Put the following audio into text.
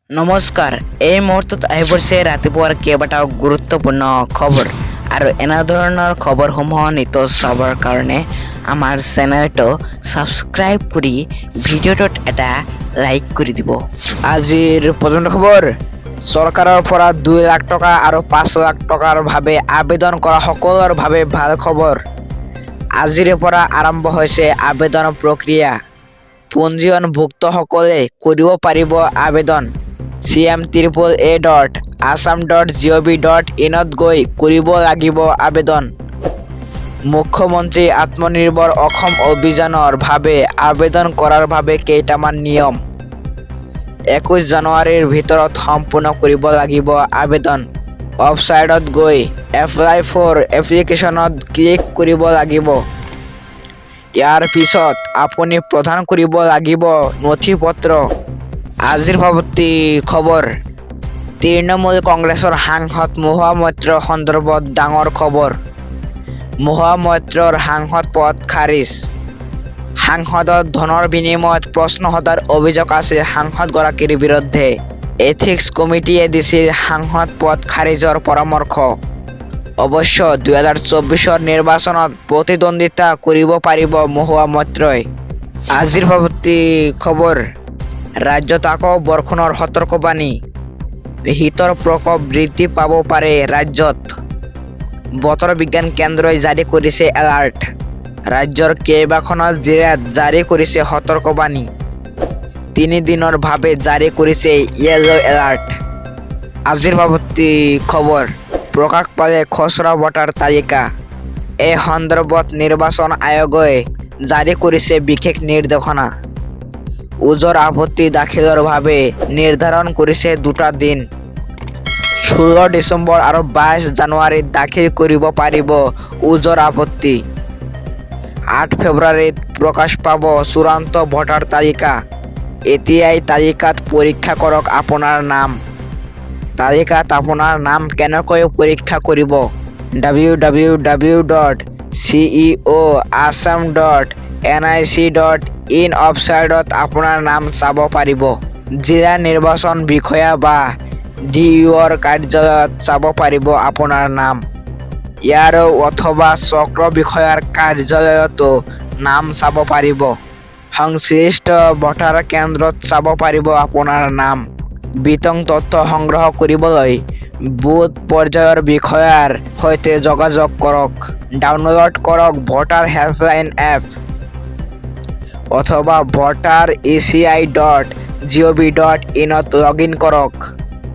নমস্কাৰ। এই মুহূৰ্তত আহি পৰিছে ৰাতিপুৱাৰ কেইবাটাও গুৰুত্বপূৰ্ণ খবৰ আৰু এনেধৰণৰ খবৰসমূহ নিতৌ চাবৰ কাৰণে আমাৰ চেনেলটো ছাবস্ক্ৰাইব কৰি ভিডিঅ'টোত এটা লাইক কৰি দিব। আজিৰ প্ৰধান খবৰ, চৰকাৰৰ পৰা 2 লাখ টকা আৰু 5 লাখ টকাৰ বাবে আবেদন কৰা সকলৰ বাবে ভাল খবৰ। আজিৰে পৰা আৰম্ভ হৈছে আবেদন প্ৰক্ৰিয়া। পঞ্জীয়নভুক্তসকলে কৰিব পাৰিব আবেদন। cm888.assam.gov.in ত গৈ কৰিব লাগিব আবেদন। মুখ্যমন্ত্ৰী আত্মনিৰ্ভৰ অসম অভিযানৰ বাবে আবেদন কৰাৰ বাবে কেইটামান নিয়ম। 21 জানুৱাৰীৰ ভিতৰত সম্পূৰ্ণ কৰিব লাগিব আবেদন। ৱেবছাইটত গৈ এপ্লাই ফৰ এপ্লিকেশ্যনত ক্লিক কৰিব লাগিব। ইয়াৰ পিছত আপুনি প্ৰদান কৰিব লাগিব নথিপত্ৰ। আজিৰ পৰৱৰ্তী খবৰ, তৃণমূল কংগ্ৰেছৰ সাংসদ মহুৱা মৈত্ৰৰ সন্দৰ্ভত ডাঙৰ খবৰ। মহুৱা মৈত্ৰৰ সাংসদ পদ খাৰিজ। সাংসদৰ ধনৰ বিনিময়ত প্ৰশ্ন সোধাৰ অভিযোগ আছে সাংসদগৰাকীৰ বিৰুদ্ধে। এথিক্স কমিটিয়ে দিছিল সাংসদ পদ খাৰিজৰ পৰামৰ্শ। অৱশ্য 2024 নিৰ্বাচনত প্ৰতিদ্বন্দ্বিতা কৰিব পাৰিব মহুৱা মৈত্ৰই। আজিৰ পৰৱৰ্তী খবৰ, ৰাজ্যত আকৌ বৰষুণৰ সতৰ্কবাণী। শীতৰ প্ৰকোপ বৃদ্ধি পাব পাৰে ৰাজ্যত। বতৰ বিজ্ঞান কেন্দ্ৰই জাৰি কৰিছে এলাৰ্ট। ৰাজ্যৰ কেইবাখনো জিলাত জাৰি কৰিছে সতৰ্কবাণী। 3 দিনৰ বাবে জাৰি কৰিছে য়েলো এলাৰ্ট। আজিৰ পৰৱৰ্তী খবৰ, প্ৰকাশ পালে খচৰা ভোটাৰ তালিকা। এই সন্দৰ্ভত নিৰ্বাচন আয়োগে জাৰি কৰিছে বিশেষ নিৰ্দেশনা। ওজৰ আপত্তি দাখিলৰ বাবে নিৰ্ধাৰণ কৰিছে 2টা দিন। 16 ডিচেম্বৰ আৰু 22 জানুৱাৰীত দাখিল কৰিব পাৰিব ওজৰ আপত্তি। 8 ফেব্ৰুৱাৰীত প্ৰকাশ পাব চূড়ান্ত ভোটাৰ তালিকা। এতিয়াই তালিকাত পৰীক্ষা কৰক আপোনাৰ নাম। তালিকাত আপোনাৰ নাম কেনেকৈ পৰীক্ষা কৰিব? www.ceoassam.nic.in ৱেবছাইটত আপোনাৰ নাম চাব পাৰিব। জিলা নিৰ্বাচন বিষয়া বা DUৰ কাৰ্যালয়ত চাব পাৰিব আপোনাৰ নাম। ইয়াৰ অথবা চক্ৰ বিষয়াৰ কাৰ্যালয়তো নাম চাব পাৰিব। সংশ্লিষ্ট ভোটাৰ কেন্দ্ৰত চাব পাৰিব আপোনাৰ নাম। বিতং তথ্য সংগ্ৰহ কৰিবলৈ বুথ পৰ্যায়ৰ বিষয়াৰ সৈতে যোগাযোগ কৰক। ডাউনলোড কৰক ভোটাৰ হেল্পলাইন এপ অথবা voter.eci.gov.in ত লগ ইন কৰক।